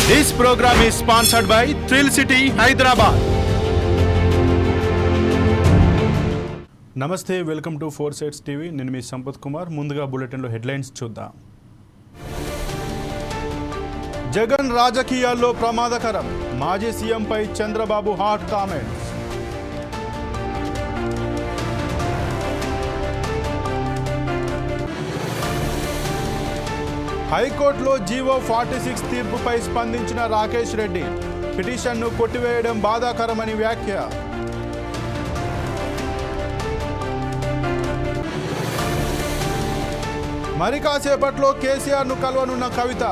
This program is sponsored by Thrill City, Hyderabad. నమస్తే, welcome to 4 Sides TV. నేను మీ సంపత్ కుమార్. ముందుగా బులెటిన్లో హెడ్లైన్స్ చూద్దాం. జగన్ రాజకీయాల్లో ప్రమాదకరం, మాజీ సీఎంపై చంద్రబాబు హాట్ కామెంట్స్. హైకోర్టులో జీవో 46 తీర్పుపై స్పందించిన రాకేష్ రెడ్డి, పిటిషన్ను కొట్టివేయడం బాధాకరమని వ్యాఖ్య. మరి కాసేపట్లో కేసీఆర్ను కలవనున్న కవిత,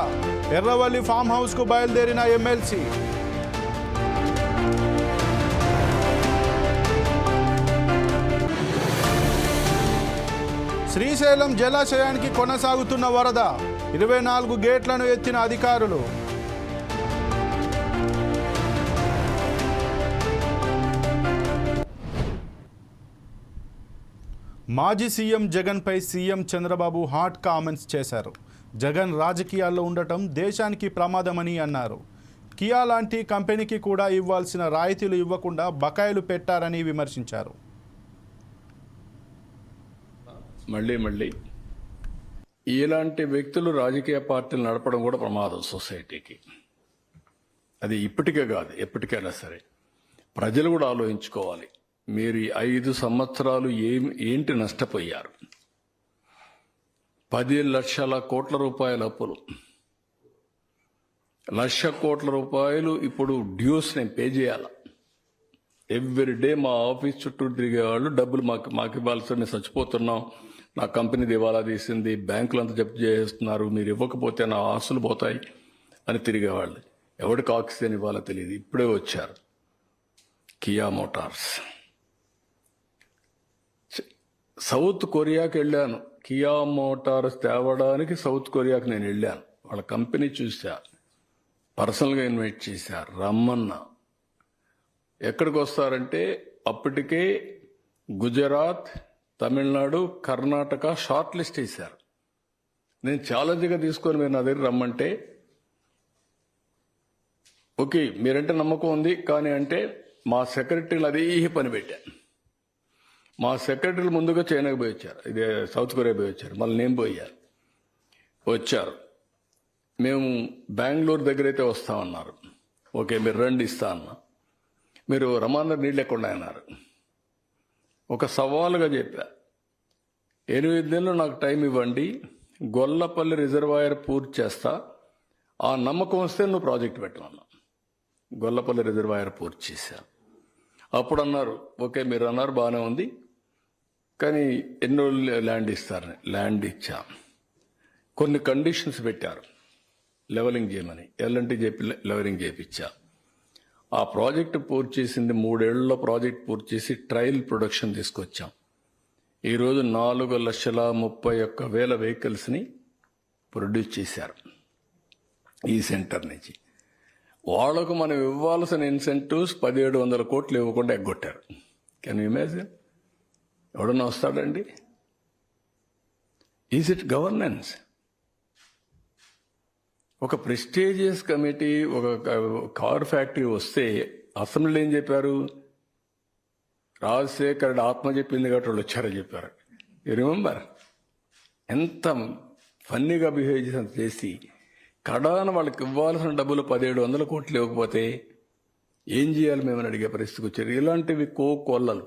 ఎర్రవల్లి ఫామ్ హౌస్కు బయలుదేరిన ఎమ్మెల్సీ. శ్రీశైలం జలాశయానికి కొనసాగుతున్న వరద, 24 గేట్లను ఎత్తిన అధికారులు. మాజీ సీఎం జగన్పై సీఎం చంద్రబాబు హాట్ కామెంట్స్ చేశారు. జగన్ రాజకీయాల్లో ఉండటం దేశానికి ప్రమాదమని అన్నారు. కియా లాంటి కంపెనీకి కూడా ఇవ్వాల్సిన రాయితీలు ఇవ్వకుండా బకాయిలు పెట్టారని విమర్శించారు. మళ్ళీ ఇలాంటి వ్యక్తులు రాజకీయ పార్టీలు నడపడం కూడా ప్రమాదం సొసైటీకి. అది ఇప్పటికే కాదు, ఎప్పటికైనా సరే ప్రజలు కూడా ఆలోచించుకోవాలి. మీరు 5 సంవత్సరాలు ఏంటి నష్టపోయారు? 10 లక్షల కోట్ల రూపాయల అప్పులు, 1,00,000 కోట్ల రూపాయలు ఇప్పుడు డ్యూస్ నేను పే చేయాల. ఎవ్రీ డే మా ఆఫీస్ చుట్టూ తిరిగేవాళ్ళు, డబ్బులు మాకు ఇవ్వాల్సి, మేము చచ్చిపోతున్నాం, నా కంపెనీ దివాలా తీసింది, బ్యాంకులంతా జప్తు చేస్తున్నారు, మీరు ఇవ్వకపోతే నా ఆస్తులు పోతాయి అని తిరిగేవాళ్ళు. ఎవరికి ఆక్సిజన్ ఇవ్వాలో తెలియదు. ఇప్పుడే వచ్చారు కియా మోటార్స్. సౌత్ కొరియాకి వెళ్ళాను, కియా మోటార్స్ తేవడానికి సౌత్ కొరియాకి నేను వెళ్ళాను. వాళ్ళ కంపెనీ చూసా, పర్సనల్గా ఇన్వైట్ చేశారు, రమ్మన్నా. ఎక్కడికి వస్తారంటే అప్పటికే గుజరాత్, తమిళనాడు, కర్ణాటక షార్ట్ లిస్ట్ వేశారు. నేను ఛాలెంజ్గా తీసుకొని మీరు నా దగ్గర రమ్మంటే, ఓకే మీరంటే నమ్మకం ఉంది కానీ అంటే మా సెక్రటరీలు అదే పని పెట్టాను. మా సెక్రటరీలు ముందుగా చైనాకి పోయి వచ్చారు, ఇదే సౌత్ కొరియా పోయి వచ్చారు, మళ్ళీ నేను పోయాను. వచ్చారు, మేము బెంగళూరు దగ్గర అయితే వస్తామన్నారు. ఓకే మీరు రండి ఇస్తా అన్నా. మీరు రమాందర్ నీళ్ళు ఎక్కడ అన్నారు. ఒక సవాలుగా చెప్పా, 8 నెలలు నాకు టైం ఇవ్వండి, గొల్లపల్లి రిజర్వాయర్ పూర్తి చేస్తా, ఆ నమ్మకం వస్తే నువ్వు ప్రాజెక్ట్ పెట్టమన్నా. గొల్లపల్లి రిజర్వాయర్ పూర్తి చేశా. అప్పుడు అన్నారు ఓకే మీరు అన్నారు బాగానే ఉంది కానీ ఎన్ని రోజులు ల్యాండ్ ఇస్తారని. ల్యాండ్ ఇచ్చా, కొన్ని కండిషన్స్ పెట్టారు లెవెలింగ్ చేయమని, ఎల్ఎన్టీ చెప్పి లెవెలింగ్ చేయించా. ఆ ప్రాజెక్టు పూర్తి చేసింది 3 ఏళ్లలో ప్రాజెక్ట్ పూర్తి చేసి ట్రయల్ ప్రొడక్షన్ తీసుకొచ్చాం. ఈరోజు 4,31,000 వెహికల్స్ని ప్రొడ్యూస్ చేశారు ఈ సెంటర్ నుంచి. వాళ్లకు మనం ఇవ్వాల్సిన ఇన్సెంటివ్స్ 1,700 కోట్లు ఇవ్వకుండా ఎగ్గొట్టారు. Can you imagine? ఎవడన్నా వస్తాడండి? Is it governance? ఒక ప్రెస్టీజియస్ కమిటీ, ఒక కార్ ఫ్యాక్టరీ వస్తే అసెంబ్లీలో ఏం చెప్పారు? రాజశేఖరుడు ఆత్మ చెప్పింది కాబట్టి వాళ్ళు వచ్చారని చెప్పారు. You remember? ఎంత ఫన్నీగా బిహేవ్ చేసి కడాన వాళ్ళకి ఇవ్వాల్సిన డబ్బులు 1,700 కోట్లు ఇవ్వకపోతే ఏం చేయాలి మేమని అడిగే పరిస్థితికి వచ్చారు. ఇలాంటివి కోకొల్లలు.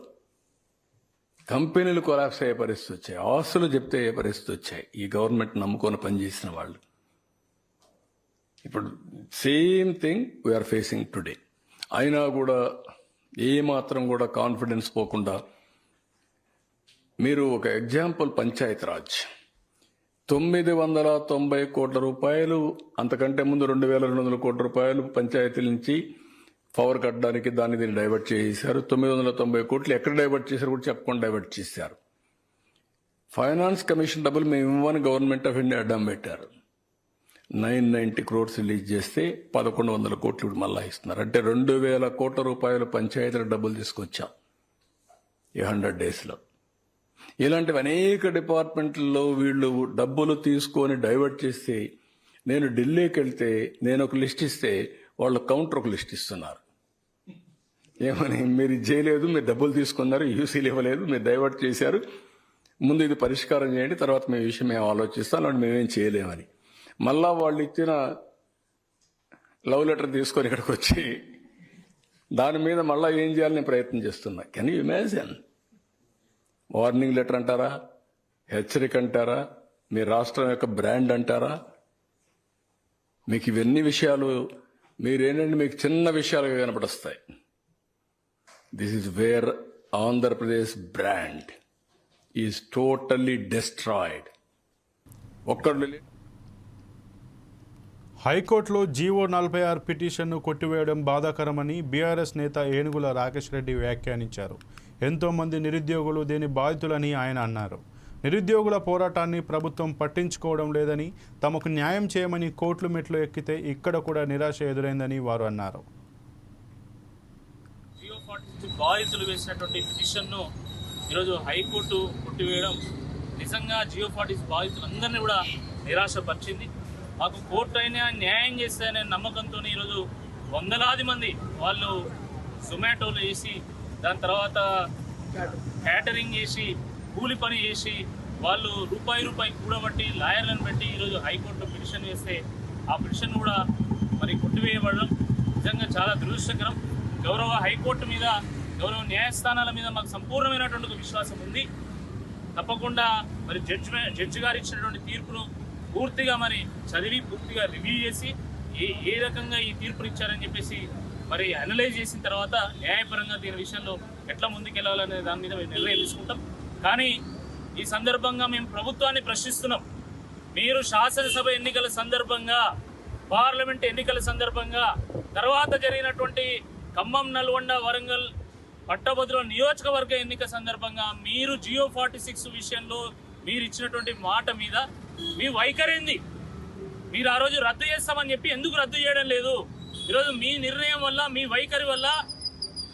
కంపెనీలు కొలాప్స్ అయ్యే పరిస్థితి వచ్చాయి, ఆస్తులు చెప్తే అయ్యే పరిస్థితి వచ్చాయి ఈ గవర్నమెంట్ నమ్ముకొని పనిచేసిన వాళ్ళు. ఇప్పుడు same thing we are facing today. అయినా కూడా ఏమాత్రం కూడా కాన్ఫిడెన్స్ పోకుండా, మీరు ఒక ఎగ్జాంపుల్ పంచాయతీరాజ్ 990 కోట్ల రూపాయలు, అంతకంటే ముందు 2,200 కోట్ల రూపాయలు పంచాయతీల నుంచి పవర్ కట్టడానికి దాన్ని దీన్ని డైవర్ట్ చేశారు. 990 కోట్లు ఎక్కడ డైవర్ట్ చేశారు కూడా చెప్పకుండా డైవర్ట్ చేశారు. ఫైనాన్స్ కమిషన్ డబ్బులు మేము ఇవ్వని గవర్నమెంట్ ఆఫ్ ఇండియా అడ్డం పెట్టారు. 990 crores రిలీజ్ చేస్తే 1,100 కోట్లు మళ్ళా ఇస్తున్నారు. అంటే 2,000 కోట్ల రూపాయలు పంచాయతీల డబ్బులు తీసుకొచ్చాం ఈ 100 daysలో. ఇలాంటివి అనేక డిపార్ట్మెంట్లలో వీళ్ళు డబ్బులు తీసుకొని డైవర్ట్ చేస్తే నేను ఢిల్లీకి వెళ్తే నేను ఒక లిస్ట్ ఇస్తే వాళ్ళు కౌంటర్ ఒక లిస్ట్ ఇస్తున్నారు. ఏమని, మీరు ఇది చేయలేదు, మీరు డబ్బులు తీసుకున్నారు, యూసీలు ఇవ్వలేదు, మీరు డైవర్ట్ చేశారు, ముందు ఇది పరిష్కారం చేయండి, తర్వాత మేము ఈ విషయం మేము ఆలోచిస్తాం, అలాంటి మేమేం చేయలేమని. మళ్ళా వాళ్ళు ఇచ్చిన లవ్ లెటర్ తీసుకొని ఇక్కడికి వచ్చి దాని మీద మళ్ళీ ఏం చేయాలని ప్రయత్నం చేస్తున్నా. Can you imagine? Warning letter అంటారా, హెచ్చరిక అంటారా, మీ రాష్ట్రం యొక్క బ్రాండ్ అంటారా? మీకు ఇవన్నీ విషయాలు మీరేంటంటే మీకు చిన్న విషయాలుగా కనపడొస్తాయి. This is where Andhra Pradesh brand is totally destroyed. ఒక్కడు హైకోర్టులో జీవో 46 పిటిషన్ను కొట్టివేయడం బాధాకరమని బీఆర్ఎస్ నేత ఏనుగుల రాకేష్ రెడ్డి వ్యాఖ్యానించారు. ఎంతోమంది నిరుద్యోగులు దీని బాధితులని ఆయన అన్నారు. నిరుద్యోగుల పోరాటాన్ని ప్రభుత్వం పట్టించుకోవడం లేదని, తమకు న్యాయం చేయమని కోర్టులు మెట్లు ఎక్కితే ఇక్కడ కూడా నిరాశ ఎదురైందని వారు అన్నారు. జియో 46 బాధితులు వేసినటువంటి పిటిషన్ను ఈరోజు హైకోర్టు కొట్టివేయడం నిజంగా జియో 46 బాధితులందరినీ కూడా నిరాశపరిచింది. మాకు కోర్టు అయినా న్యాయం చేస్తాయనే నమ్మకంతో ఈరోజు వందలాది మంది వాళ్ళు జొమాటోలు వేసి, దాని తర్వాత క్యాటరింగ్ చేసి, కూలి పని చేసి, వాళ్ళు రూపాయి కూడబట్టి లాయర్లను పెట్టి ఈరోజు హైకోర్టులో పిటిషన్ వేస్తే ఆ పిటిషన్ కూడా మరి కొట్టివేయబడడం నిజంగా చాలా దురదృష్టకరం. గౌరవ హైకోర్టు మీద, గౌరవ న్యాయస్థానాల మీద మాకు సంపూర్ణమైనటువంటి విశ్వాసం ఉంది. తప్పకుండా మరి జడ్జి గారు ఇచ్చినటువంటి తీర్పును పూర్తిగా మరి చదివి పూర్తిగా రివ్యూ చేసి ఏ రకంగా ఈ తీర్పును ఇచ్చారని చెప్పేసి మరి అనలైజ్ చేసిన తర్వాత న్యాయపరంగా దీని విషయంలో ఎట్లా ముందుకెళ్లాలనే దాని మీద మేము నిర్ణయం తీసుకుంటాం. కానీ ఈ సందర్భంగా మేము ప్రభుత్వాన్ని ప్రశ్నిస్తున్నాం. మీరు శాసనసభ ఎన్నికల సందర్భంగా, పార్లమెంట్ ఎన్నికల సందర్భంగా, తర్వాత జరిగినటువంటి ఖమ్మం, నల్గొండ, వరంగల్, పట్టభద్రుల నియోజకవర్గ ఎన్నిక సందర్భంగా మీరు జియో 46 విషయంలో మీరు ఇచ్చినటువంటి మాట మీద మీ వైఖరి ఏంది? మీరు ఆ రోజు రద్దు చేస్తామని చెప్పి ఎందుకు రద్దు చేయడం లేదు? ఈరోజు మీ నిర్ణయం వల్ల, మీ వైఖరి వల్ల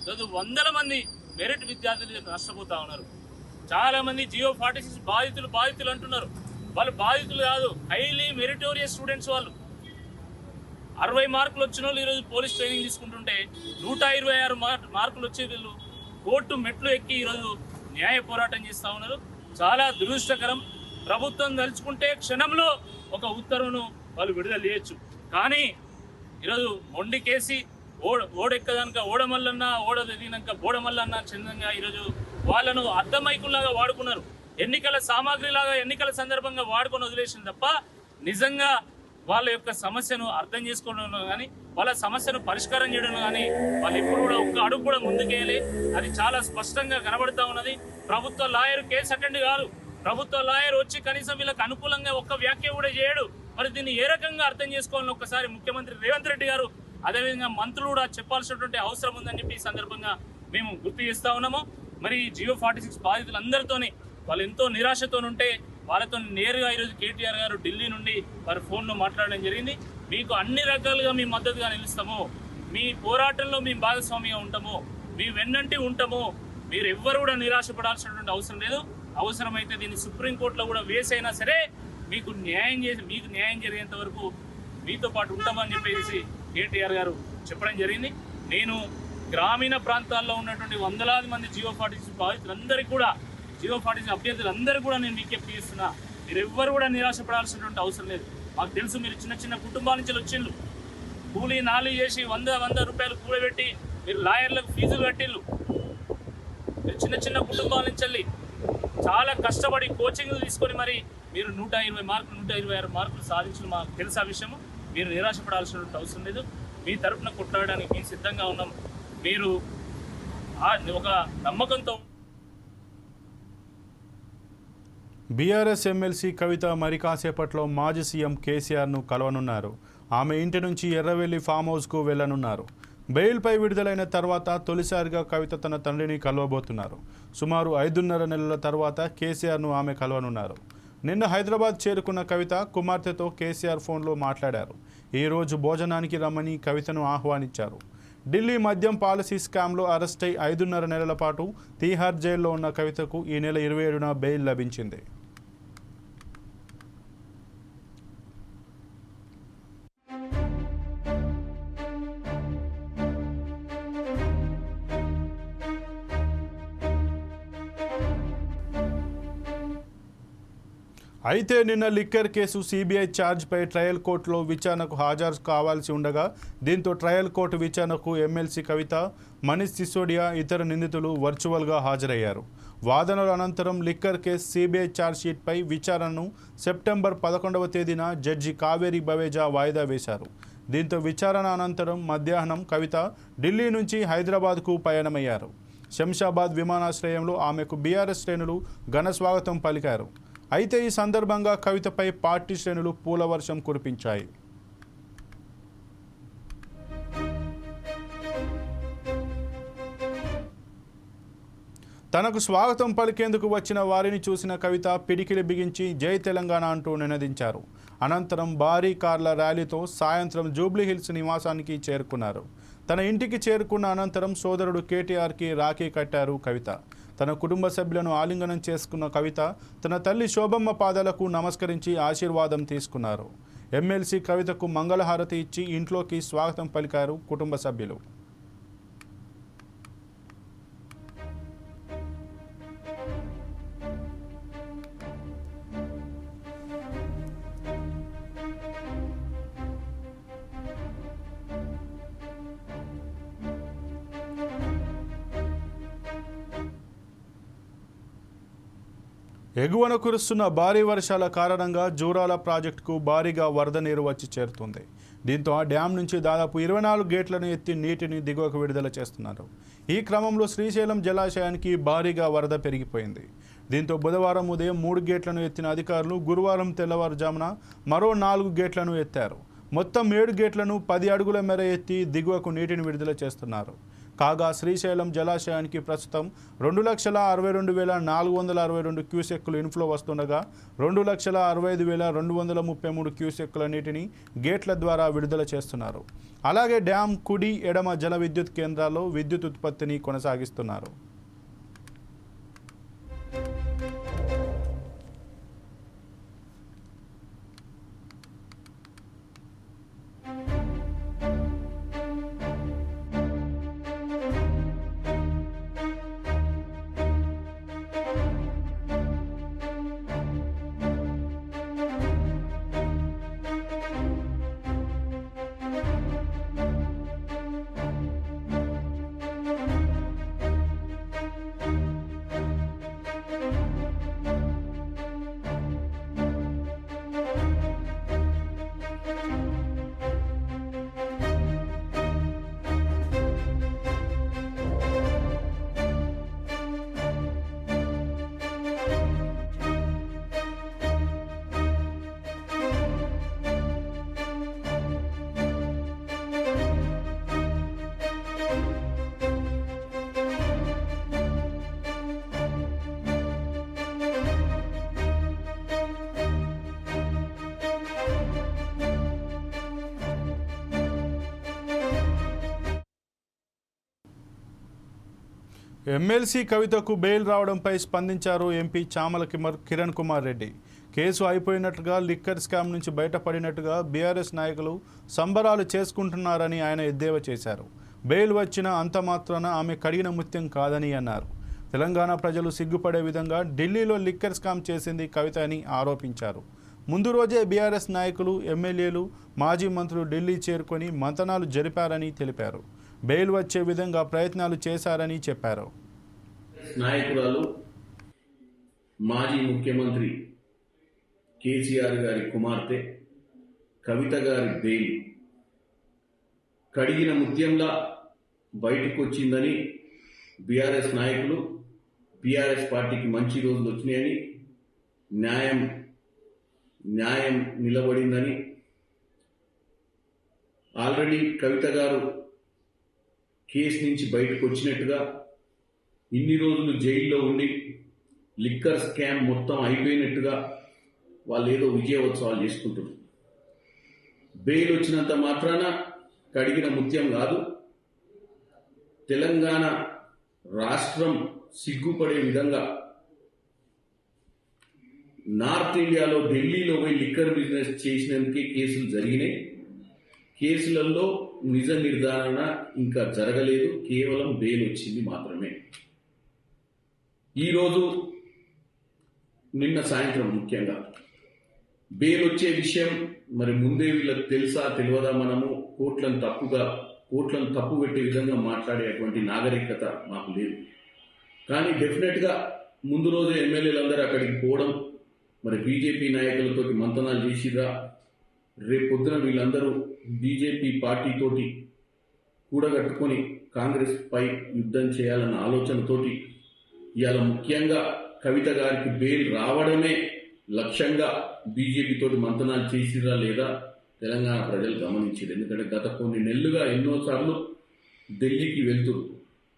ఈరోజు వందల మంది మెరిట్ విద్యార్థులు నష్టపోతా ఉన్నారు. చాలా మంది జియో 46 బాధితులు అంటున్నారు. వాళ్ళు బాధితులు కాదు, హైలీ మెరిటోరియస్ స్టూడెంట్స్. వాళ్ళు 60 మార్కులు వచ్చిన వాళ్ళు ఈరోజు పోలీస్ ట్రైనింగ్ తీసుకుంటుంటే 126 మార్కులు వచ్చే వీళ్ళు కోర్టు మెట్లు ఎక్కి ఈరోజు న్యాయ పోరాటం చేస్తూ ఉన్నారు. చాలా దురదృష్టకరం. ప్రభుత్వం తలుచుకుంటే క్షణంలో ఒక ఉత్తర్వును వాళ్ళు విడుదల చేయొచ్చు. కానీ ఈరోజు మొండికేసి ఓడెక్కదాక ఓడమల్లన్నా, ఓడ దిగినాక బోడమల్లన్నా చందంగా ఈరోజు వాళ్ళను అర్ధమైకుల్లాగా వాడుకున్నారు. ఎన్నికల సామాగ్రిలాగా ఎన్నికల సందర్భంగా వాడుకొని వదిలేసింది తప్ప నిజంగా వాళ్ళ యొక్క సమస్యను అర్థం చేసుకోవడంలో కానీ, వాళ్ళ సమస్యను పరిష్కారం చేయడంలో కానీ వాళ్ళు ఎప్పుడు కూడా ఒక్క అడుగు కూడా ముందుకేయాలి. అది చాలా స్పష్టంగా కనబడుతూ ఉన్నది. ప్రభుత్వ లాయర్ కేసు అటెండ్ కాదు. ప్రభుత్వ లాయర్ వచ్చి కనీసం వీళ్ళకి అనుకూలంగా ఒక్క వ్యాఖ్య కూడా చేయడు. మరి దీన్ని ఏ రకంగా అర్థం చేసుకోవాలని ఒక్కసారి ముఖ్యమంత్రి రేవంత్ రెడ్డి గారు, అదేవిధంగా మంత్రులు కూడా చెప్పాల్సినటువంటి అవసరం ఉందని చెప్పి ఈ సందర్భంగా మేము గుర్తు చేస్తా ఉన్నాము. మరి జియో 46 బాధితులందరితోని వాళ్ళు ఎంతో నిరాశతో ఉంటే వాళ్ళతో నేరుగా ఈరోజు కేటీఆర్ గారు ఢిల్లీ నుండి వారి ఫోన్లో మాట్లాడడం జరిగింది. మీకు అన్ని రకాలుగా మేము మద్దతుగా నిలుస్తాము, మీ పోరాటంలో మేము భాగస్వామిగా ఉంటాము, మీ వెన్నంటి ఉంటాము, మీరు ఎవ్వరు కూడా నిరాశపడాల్సినటువంటి అవసరం లేదు. అవసరమైతే దీన్ని సుప్రీంకోర్టులో కూడా వేసైనా సరే మీకు న్యాయం జరిగేంత వరకు మీతో పాటు ఉంటామని చెప్పేసి కేటీఆర్ గారు చెప్పడం జరిగింది. నేను గ్రామీణ ప్రాంతాల్లో ఉన్నటువంటి వందలాది మంది జియో 46 బాధితులందరికీ కూడా, జియో 46 అభ్యర్థులందరికీ కూడా నేను విజ్ఞప్తి చేస్తున్నా, మీరు ఎవ్వరు కూడా నిరాశపడాల్సినటువంటి అవసరం లేదు. మాకు తెలుసు మీరు చిన్న కుటుంబాల నుంచి వచ్చిండ్రు, కూలీ నాలి చేసి 100 రూపాయలు కూడబెట్టి మీరు లాయర్లకు ఫీజులు కట్టిళ్ళు. మీరు చిన్న కుటుంబాల నుంచి వెళ్ళి చాలా కష్టపడి కోచింగ్లు తీసుకొని మరి మీరు 120 మార్కులు 126 మార్కులు సాధించిన మాకు తెలుసా విషయము. మీరు నిరాశపడాల్సినటువంటి అవసరం లేదు. మీ తరఫున కొట్లాడడానికి మేము సిద్ధంగా ఉన్నాం. మీరు ఒక నమ్మకంతో. బీఆర్ఎస్ ఎమ్మెల్సీ కవిత మరి కాసేపట్లో మాజీ సీఎం కేసీఆర్ను కలవనున్నారు. ఆమె ఇంటి నుంచి ఎర్రవెల్లి ఫామ్ హౌస్కు వెళ్లనున్నారు. బెయిల్పై విడుదలైన తర్వాత తొలిసారిగా కవిత తన తండ్రిని కలవబోతున్నారు. సుమారు 5.5 నెలల తర్వాత కేసీఆర్ను ఆమె కలవనున్నారు. నిన్న హైదరాబాద్ చేరుకున్న కవిత కుమార్తెతో కేసీఆర్ ఫోన్లో మాట్లాడారు. ఈరోజు భోజనానికి రమ్మని కవితను ఆహ్వానించారు. ఢిల్లీ మద్యం పాలసీ స్కామ్లో అరెస్ట్ అయి 5.5 నెలల పాటు తీహార్ జైల్లో ఉన్న కవితకు ఈ నెల 27న బెయిల్ లభించింది. అయితే నిన్న లిక్కర్ కేసు సిబిఐ ఛార్జ్పై ట్రయల్ కోర్టులో విచారణకు హాజరు కావాల్సి ఉండగా దీంతో ట్రయల్ కోర్టు విచారణకు ఎమ్మెల్సీ కవిత, మనీష్ సిసోడియా ఇతర నిందితులు వర్చువల్గా హాజరయ్యారు. వాదనల అనంతరం లిక్కర్ కేసు సిబిఐ ఛార్జ్షీట్పై విచారణను సెప్టెంబర్ 11వ తేదీన జడ్జి కావేరి బవేజా వాయిదా వేశారు. దీంతో విచారణ అనంతరం మధ్యాహ్నం కవిత ఢిల్లీ నుంచి హైదరాబాద్కు పయనమయ్యారు. శంషాబాద్ విమానాశ్రయంలో ఆమెకు బీఆర్ఎస్ శ్రేణులు ఘన స్వాగతం పలికారు. అయితే ఈ సందర్భంగా కవితపై పార్టీ శ్రేణులు పూల వర్షం కురిపించాయి. తనకు స్వాగతం పలికేందుకు వచ్చిన వారిని చూసిన కవిత పిడికిలి బిగించి జై తెలంగాణ అంటూ నినదించారు. అనంతరం భారీ కార్ల ర్యాలీతో సాయంత్రం జూబ్లీహిల్స్ నివాసానికి చేరుకున్నారు. తన ఇంటికి చేరుకున్న అనంతరం సోదరుడు కేటీఆర్కి రాఖీ కట్టారు కవిత. తన కుటుంబ సభ్యులను ఆలింగనం చేసుకున్న కవిత తన తల్లి శోభమ్మ పాదాలకు నమస్కరించి ఆశీర్వాదం తీసుకున్నారు. ఎమ్మెల్సీ కవితకు మంగళహారతి ఇచ్చి ఇంట్లోకి స్వాగతం పలికారు కుటుంబ సభ్యులు. ఎగువన కురుస్తున్న భారీ వర్షాల కారణంగా జూరాల ప్రాజెక్టుకు భారీగా వరద నీరు వచ్చి చేరుతుంది. దీంతో ఆ డ్యాం నుంచి దాదాపు 24 గేట్లను ఎత్తి నీటిని దిగువకు విడుదల చేస్తున్నారు. ఈ క్రమంలో శ్రీశైలం జలాశయానికి భారీగా వరద పెరిగిపోయింది. దీంతో బుధవారం ఉదయం 3 గేట్లను ఎత్తిన అధికారులు గురువారం తెల్లవారుజామున మరో 4 గేట్లను ఎత్తారు. మొత్తం 7 గేట్లను 10 అడుగుల మేర ఎత్తి దిగువకు నీటిని విడుదల చేస్తున్నారు. కాగా శ్రీశైలం జలాశయానికి ప్రస్తుతం 2,62,462 క్యూసెక్కులు ఇన్ఫ్లో వస్తుండగా 2,65,233 క్యూసెక్కుల నీటిని గేట్ల ద్వారా విడుదల చేస్తున్నారు. అలాగే డ్యాం కుడి, ఎడమ జల విద్యుత్ కేంద్రాల్లో విద్యుత్ ఉత్పత్తిని కొనసాగిస్తున్నారు. ఎమ్మెల్సీ కవితకు బెయిల్ రావడంపై స్పందించారు ఎంపీ చామల కిరణ్ కుమార్ రెడ్డి. కేసు అయిపోయినట్టుగా, లిక్కర్ స్కామ్ నుంచి బయటపడినట్టుగా బీఆర్ఎస్ నాయకులు సంబరాలు చేసుకుంటున్నారని ఆయన ఎద్దేవా చేశారు. బెయిల్ వచ్చిన అంత మాత్రాన ఆమె కడిగిన ముత్యం కాదని అన్నారు. తెలంగాణ ప్రజలు సిగ్గుపడే విధంగా ఢిల్లీలో లిక్కర్ స్కామ్ చేసింది కవిత అని ఆరోపించారు. ముందు రోజే బీఆర్ఎస్ నాయకులు, ఎమ్మెల్యేలు, మాజీ మంత్రులు ఢిల్లీ చేరుకొని మంతనాలు జరిపారని తెలిపారు. బెయిల్ వచ్చే విధంగా ప్రయత్నాలు చేశారని చెప్పారు. నాయకురాలు మాజీ ముఖ్యమంత్రి కేసీఆర్ గారి కుమార్తె కవిత గారి బెయిల్ కడిగిన ముత్యంలా బయటకు వచ్చిందని బీఆర్ఎస్ నాయకులు, బీఆర్ఎస్ పార్టీకి మంచి రోజులు వచ్చినాయని, న్యాయం నిలబడిందని, ఆల్రెడీ కవిత గారు కేసు నుంచి బయటకు వచ్చినట్టుగా, ఇన్ని రోజులు జైల్లో ఉండి లిక్కర్ స్కామ్ మొత్తం అయిపోయినట్టుగా వాళ్ళు ఏదో విజయోత్సవాలు చేసుకుంటున్నారు. బెయిల్ వచ్చినంత మాత్రాన కడిగిన ముత్యం కాదు. తెలంగాణ రాష్ట్రం సిగ్గుపడే విధంగా నార్త్ ఇండియాలో ఢిల్లీలో పోయి లిక్కర్ బిజినెస్ చేసినందుకే కేసులు జరిగినాయి. కేసులలో నిజ నిర్ధారణ ఇంకా జరగలేదు, కేవలం బెయిల్ వచ్చింది మాత్రమే. ఈరోజు నిన్న సాయంత్రం ముఖ్యంగా బెయిల్ వచ్చే విషయం మరి ముందే వీళ్ళకి తెలుసా తెలియదా, మనము కోర్టులను తప్పు పెట్టే విధంగా మాట్లాడేటువంటి నాగరికత మాకు లేదు. కానీ డెఫినెట్గా ముందు రోజు ఎమ్మెల్యేలందరూ అక్కడికి పోవడం, మరి బీజేపీ నాయకులతోటి మంతనాలు చేసిరా, రేపు పొద్దున వీళ్ళందరూ బీజేపీ పార్టీతోటి కూడగట్టుకొని కాంగ్రెస్ పై యుద్ధం చేయాలన్న ఆలోచనతోటి ఇవాళ ముఖ్యంగా కవిత గారికి బెయిల్ రావడమే లక్ష్యంగా బీజేపీ తోటి మంతనాలు చేసిరా లేదా తెలంగాణ ప్రజలు గమనించారు. ఎందుకంటే గత కొన్ని నెలలుగా ఎన్నోసార్లు ఢిల్లీకి వెళ్తురు.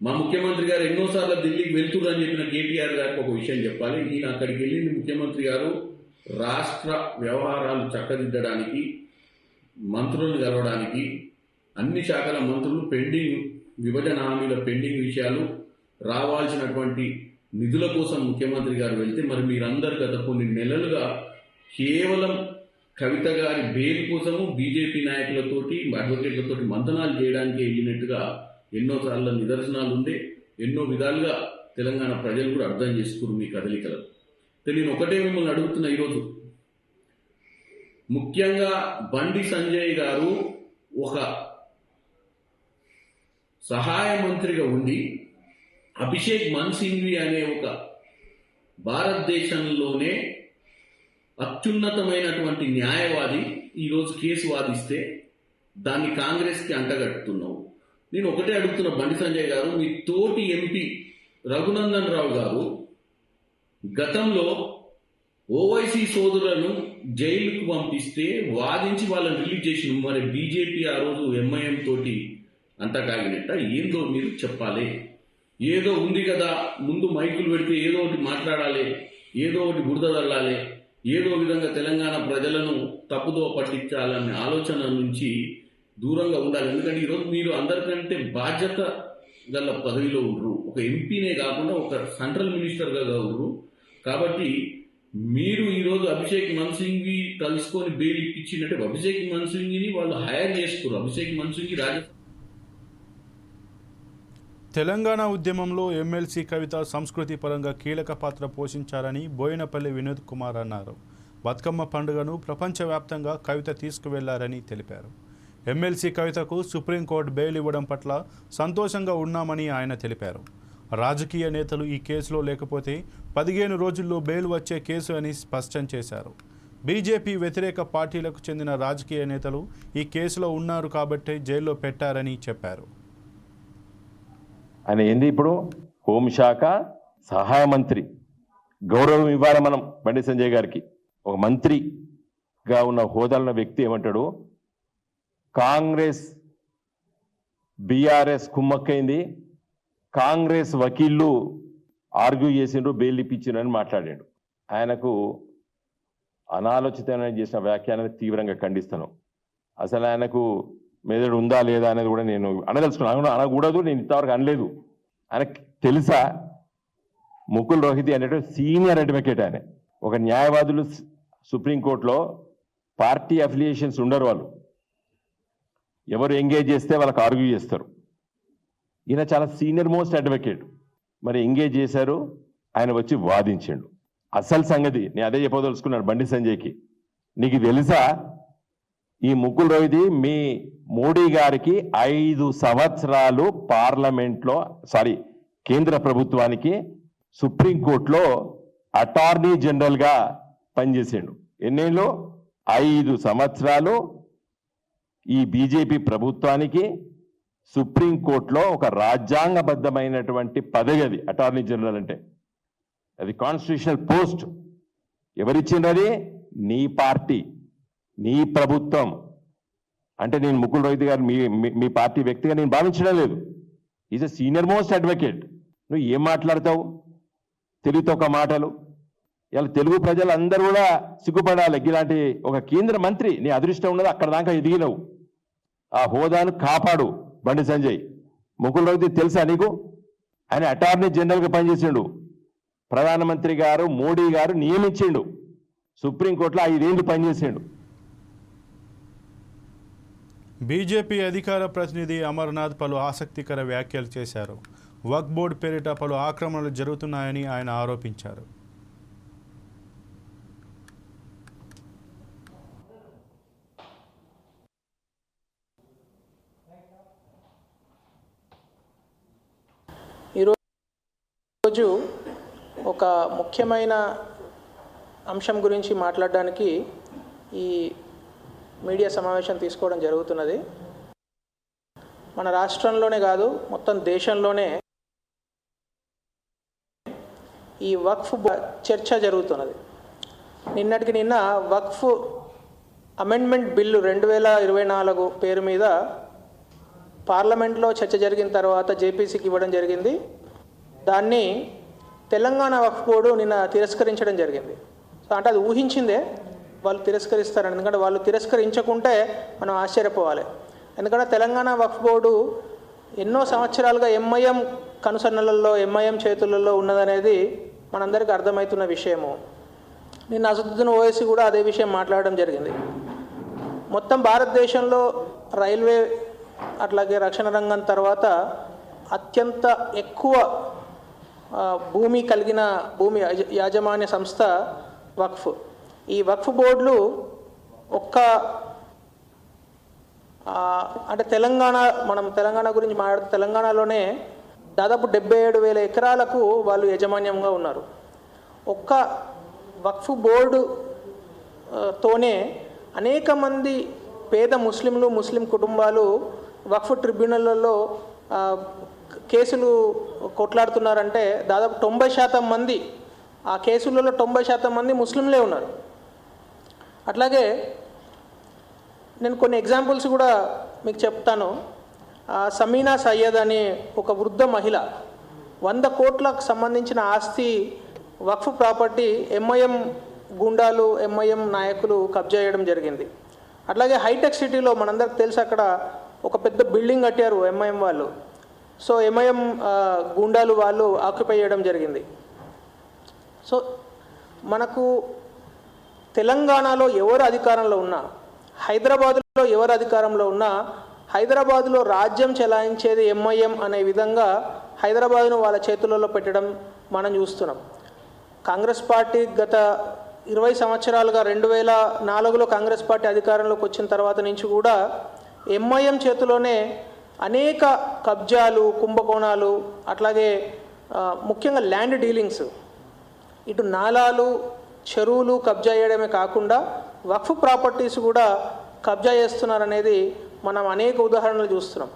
మా ముఖ్యమంత్రి గారు ఎన్నోసార్లు ఢిల్లీకి వెళ్తురు అని చెప్పిన కేటీఆర్ గారికి ఒక విషయం చెప్పాలి. ఈయన అక్కడికి వెళ్ళింది ముఖ్యమంత్రి గారు రాష్ట్ర వ్యవహారాలు చక్కదిద్దడానికి, మంత్రులను కలవడానికి, అన్ని శాఖల మంత్రులు పెండింగ్ విభజన హామీల పెండింగ్ విషయాలు, రావాల్సినటువంటి నిధుల కోసం ముఖ్యమంత్రి గారు వెళ్తే, మరి మీరందరు గత కొన్ని నెలలుగా కేవలం కవిత గారి బెయిల్ కోసము బీజేపీ నాయకులతోటి అడ్వకేట్లతోటి మంతనాలు చేయడానికి వెళ్ళినట్టుగా ఎన్నోసార్లు నిదర్శనాలు ఉండే, ఎన్నో విధాలుగా తెలంగాణ ప్రజలు కూడా అర్థం చేసుకున్నారు మీ కదలికలు. నేను ఒకటే మిమ్మల్ని అడుగుతున్నా, ఈరోజు ముఖ్యంగా బండి సంజయ్ గారు ఒక సహాయ మంత్రిగా ఉండి అభిషేక్ మను సింఘ్వి అనే ఒక భారతదేశంలోనే అత్యున్నతమైనటువంటి న్యాయవాది ఈరోజు కేసు వాదిస్తే దాన్ని కాంగ్రెస్కి అంటగట్టుతున్నావు. నేను ఒకటే అడుగుతున్న బండి సంజయ్ గారు, మీ తోటి ఎంపీ రఘునందన్ రావు గారు గతంలో ఓవైసీ సోదరులను జైలుకు పంపిస్తే వాదించి వాళ్ళని రిలీజ్ చేసిన, మరి బీజేపీ ఆ రోజు ఎంఐఎం తోటి అంతా కాగినట్ట ఏందో మీరు చెప్పాలి. ఏదో ఉంది కదా, ముందు మైకులు పెడితే ఏదో ఒకటి మాట్లాడాలి, ఏదో ఒకటి బురద తల్లాలి, ఏదో విధంగా తెలంగాణ ప్రజలను తప్పుదో పట్టించాలనే ఆలోచన నుంచి దూరంగా ఉండాలి. ఎందుకంటే ఈరోజు మీరు అందరికంటే బాధ్యత గల పదవిలో ఉండరు, ఒక ఎంపీనే కాకుండా ఒక సెంట్రల్ మినిస్టర్గా ఉండరు. కాబట్టి మీరు ఈరోజు అభిషేక్ మను సింఘ్వి కలుసుకొని బెయిల్ ఇప్పించినట్టే అభిషేక్ మను సింఘ్విని వాళ్ళు హైర్ చేసుకున్నారు. అభిషేక్ మను సింఘ్వి తెలంగాణ ఉద్యమంలో ఎమ్మెల్సీ కవిత సంస్కృతి పరంగా కీలక పాత్ర పోషించారని బోయినపల్లి వినోద్ కుమార్ అన్నారు. బతుకమ్మ పండుగను ప్రపంచవ్యాప్తంగా కవిత తీసుకువెళ్లారని తెలిపారు. ఎమ్మెల్సీ కవితకు సుప్రీంకోర్టు బెయిల్ ఇవ్వడం పట్ల సంతోషంగా ఉన్నామని ఆయన తెలిపారు. రాజకీయ నేతలు ఈ కేసులో లేకపోతే 15 రోజుల్లో బెయిల్ వచ్చే కేసు అని స్పష్టం చేశారు. బీజేపీ వ్యతిరేక పార్టీలకు చెందిన రాజకీయ నేతలు ఈ కేసులో ఉన్నారు కాబట్టే జైల్లో పెట్టారని చెప్పారు. ఆయన ఏంది ఇప్పుడు హోంశాఖ సహాయ మంత్రి, గౌరవం ఇవ్వాలి మనం బండి సంజయ్ గారికి. ఒక మంత్రిగా ఉన్న హోదాలున్న వ్యక్తి ఏమంటాడు, కాంగ్రెస్ బీఆర్ఎస్ కుమ్మక్కైంది, కాంగ్రెస్ వకీళ్ళు ఆర్గ్యూ చేసిండ్రు, బెయిల్ ఇప్పించిండ్రు అని మాట్లాడాడు. ఆయనకు అనాలోచితమైన చేసిన వ్యాఖ్యానాన్ని తీవ్రంగా ఖండిస్తాను. అసలు ఆయనకు మెదడు ఉందా లేదా అనేది కూడా నేను అనదలుచుకున్నాను. అనకూడదు, నేను ఇంతవరకు అనలేదు. ఆయనకు తెలుసా, ముకుల్ రోహితి అనేటువంటి సీనియర్ అడ్వకేట్ ఆయన, ఒక న్యాయవాదులు సుప్రీంకోర్టులో పార్టీ అఫిలియేషన్స్ ఉండరు, వాళ్ళు ఎవరు ఎంగేజ్ చేస్తే వాళ్ళకి ఆర్గ్యూ చేస్తారు. ఈయన చాలా సీనియర్ మోస్ట్ అడ్వకేట్, మరి ఎంగేజ్ చేశారు, ఆయన వచ్చి వాదించాడు. అసలు సంగతి నేను అదే చెప్పదలుచుకున్నాను బండి సంజయ్కి. నీకు తెలుసా, ఈ ముకుల్ రోహితి మీ మోడీ గారికి 5 సంవత్సరాలు పార్లమెంట్లో కేంద్ర ప్రభుత్వానికి సుప్రీంకోర్టులో అటార్నీ జనరల్గా పనిచేసాడు. ఎన్నేళ్ళు? 5 సంవత్సరాలు ఈ బీజేపీ ప్రభుత్వానికి సుప్రీంకోర్టులో ఒక రాజ్యాంగబద్ధమైనటువంటి పదవి అది. అటార్నీ జనరల్ అంటే అది కాన్స్టిట్యూషనల్ పోస్ట్. ఎవరిచ్చిండ్రది? నీ పార్టీ, నీ ప్రభుత్వం. అంటే నేను ముకుల్ రోహిత్ గారు మీ పార్టీ వ్యక్తిగా నేను భావించడం లేదు. Is a senior most advocate. నువ్వు ఏం మాట్లాడతావు? తెలివితో ఒక మాటలు. ఇలా తెలుగు ప్రజలు అందరూ కూడా సిగ్గుపడాలి. ఇలాంటి ఒక కేంద్ర మంత్రి, నీ అదృష్టం ఉన్నది అక్కడ దాకా ఎదిగినవు. ఆ హోదాను కాపాడు బండి సంజయ్. ముకుల్ రోహిత్ తెలుసా నీకు? ఆయన అటార్నీ జనరల్గా పనిచేసిండు. ప్రధానమంత్రి గారు మోడీ గారు నియమించిండు. సుప్రీంకోర్టులో 5 ఏళ్ళు పనిచేసిండు. బీజేపీ అధికార ప్రతినిధి అమర్నాథ్ పలు ఆసక్తికర వ్యాఖ్యలు చేశారు. వక్ఫ్ బోర్డు పేరిట పలు ఆక్రమణలు జరుగుతున్నాయని ఆయన ఆరోపించారు. ఈరోజు ఒక ముఖ్యమైన అంశం గురించి మాట్లాడడానికి ఈ మీడియా సమావేశం తీసుకోవడం జరుగుతున్నది. మన రాష్ట్రంలోనే కాదు, మొత్తం దేశంలోనే ఈ వక్ఫ్ చర్చ జరుగుతున్నది. నిన్నటికి నిన్న వక్ఫ్ అమెండ్మెంట్ బిల్లు 2024 పేరు మీద పార్లమెంట్లో చర్చ జరిగిన తర్వాత జేపీసీకి ఇవ్వడం జరిగింది. దాన్ని తెలంగాణ వక్ఫ్ బోర్డు నిన్న తిరస్కరించడం జరిగింది. సో అంటే అది ఊహించిందే వాళ్ళు తిరస్కరిస్తారని, ఎందుకంటే వాళ్ళు తిరస్కరించకుంటే మనం ఆశ్చర్యపోవాలి. ఎందుకంటే తెలంగాణ వక్ఫ్ బోర్డు ఎన్నో సంవత్సరాలుగా ఎంఐఎం కనుసన్నలలో, ఎంఐఎం చేతులలో ఉన్నదనేది మనందరికీ అర్థమవుతున్న విషయము. నిన్న అసదుద్దీన్ ఓవైసీ కూడా అదే విషయం మాట్లాడడం జరిగింది. మొత్తం భారతదేశంలో రైల్వే అట్లాగే రక్షణ రంగం తర్వాత అత్యంత ఎక్కువ భూమి కలిగిన భూమి యాజమాన్య సంస్థ వక్ఫ్. ఈ వక్ఫ్ బోర్డులు అంటే మనం తెలంగాణ గురించి మాట్లాడితే తెలంగాణలోనే దాదాపు 77,000 ఎకరాలకు వాళ్ళు యాజమాన్యంగా ఉన్నారు. ఒక్క వక్ఫ్ బోర్డుతోనే అనేక మంది పేద ముస్లిం కుటుంబాలు వక్ఫ్ ట్రిబ్యునల్లో కేసులు కొట్లాడుతున్నారంటే దాదాపు 90% మంది, ఆ కేసులలో 90% మంది ముస్లింలే ఉన్నారు. అట్లాగే నేను కొన్ని ఎగ్జాంపుల్స్ కూడా మీకు చెప్తాను. సమీనా సయ్యద్ అనే ఒక వృద్ధ మహిళ 100 కోట్లకు సంబంధించిన ఆస్తి వక్ఫ్ ప్రాపర్టీ ఎంఐఎం గుండాలు, ఎంఐఎం నాయకులు కబ్జా చేయడం జరిగింది. అట్లాగే హైటెక్ సిటీలో మనందరికి తెలుసు, అక్కడ ఒక పెద్ద బిల్డింగ్ కట్టారు ఎంఐఎం వాళ్ళు. సో ఎంఐఎం గుండాలు వాళ్ళు ఆక్యుపై చేయడం జరిగింది. సో మనకు తెలంగాణలో ఎవరు అధికారంలో ఉన్నా, హైదరాబాదులో ఎవరు అధికారంలో ఉన్నా, హైదరాబాదులో రాజ్యం చెలాయించేది ఎంఐఎం అనే విధంగా హైదరాబాదును వాళ్ళ చేతులలో పెట్టడం మనం చూస్తున్నాం. కాంగ్రెస్ పార్టీ గత 20 సంవత్సరాలుగా 2004లో కాంగ్రెస్ పార్టీ అధికారంలోకి వచ్చిన తర్వాత నుంచి కూడా ఎంఐఎం చేతిలోనే అనేక కబ్జాలు, కుంభకోణాలు, అట్లాగే ముఖ్యంగా ల్యాండ్ డీలింగ్స్, ఇటు నాలాలు, చెరువులు కబ్జా చేయడమే కాకుండా వక్ఫ్ ప్రాపర్టీస్ కూడా కబ్జా చేస్తున్నారనేది మనం అనేక ఉదాహరణలు చూస్తున్నాం.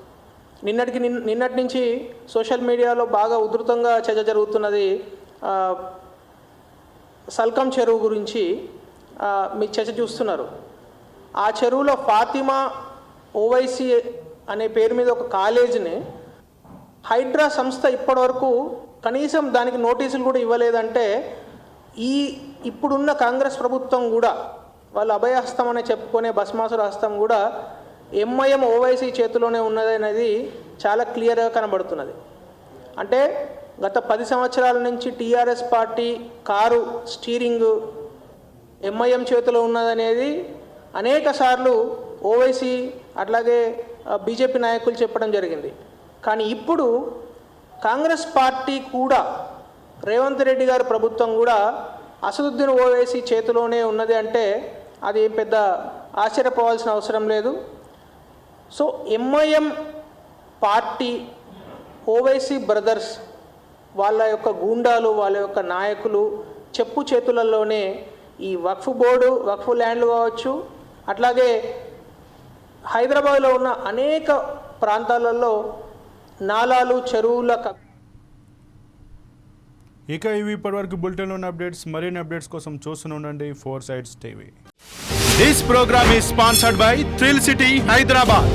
నిన్నటి నుంచి సోషల్ మీడియాలో బాగా ఉధృతంగా చర్చ జరుగుతున్నది సల్కం చెరువు గురించి. మీకు చర్చ చూస్తున్నారు. ఆ చెరువులో ఫాతిమా ఓవైసీ అనే పేరు మీద ఒక కాలేజీని హైడ్రా సంస్థ ఇప్పటివరకు కనీసం దానికి నోటీసులు కూడా ఇవ్వలేదంటే ఇప్పుడున్న కాంగ్రెస్ ప్రభుత్వం కూడా, వాళ్ళు అభయహస్తం అనే చెప్పుకునే భస్మాసుర హస్తం కూడా ఎంఐఎం ఓవైసీ చేతిలోనే ఉన్నదనేది చాలా క్లియర్గా కనబడుతున్నది. అంటే గత 10 సంవత్సరాల నుంచి TRS party car steering MIM చేతిలో ఉన్నదనేది అనేక సార్లు ఓవైసీ అట్లాగే బీజేపీ నాయకులు చెప్పడం జరిగింది. కానీ ఇప్పుడు కాంగ్రెస్ పార్టీ కూడా, రేవంత్ రెడ్డి గారి ప్రభుత్వం కూడా అసదుద్దీన్ ఓవైసీ చేతిలోనే ఉన్నది అంటే అది పెద్ద ఆశ్చర్యపోవాల్సిన అవసరం లేదు. So MIM party, Owaisi brothers, వాళ్ళ యొక్క గూండాలు, వాళ్ళ యొక్క నాయకులు చెప్పు చేతులలోనే ఈ వక్ఫ్ బోర్డు, వక్ఫ్ ల్యాండ్లు కావచ్చు, అట్లాగే హైదరాబాద్లో ఉన్న అనేక ప్రాంతాలలో నాలాలు, చెరువుల. ఇక ఇవి ఇప్పటివరకు బులెటిన్లో ఉన్న అప్డేట్స్. మరిన్ని అప్డేట్స్ కోసం చూస్తూనే ఉండండి 4 Sides TV. This program is sponsored by Thrill City, Hyderabad.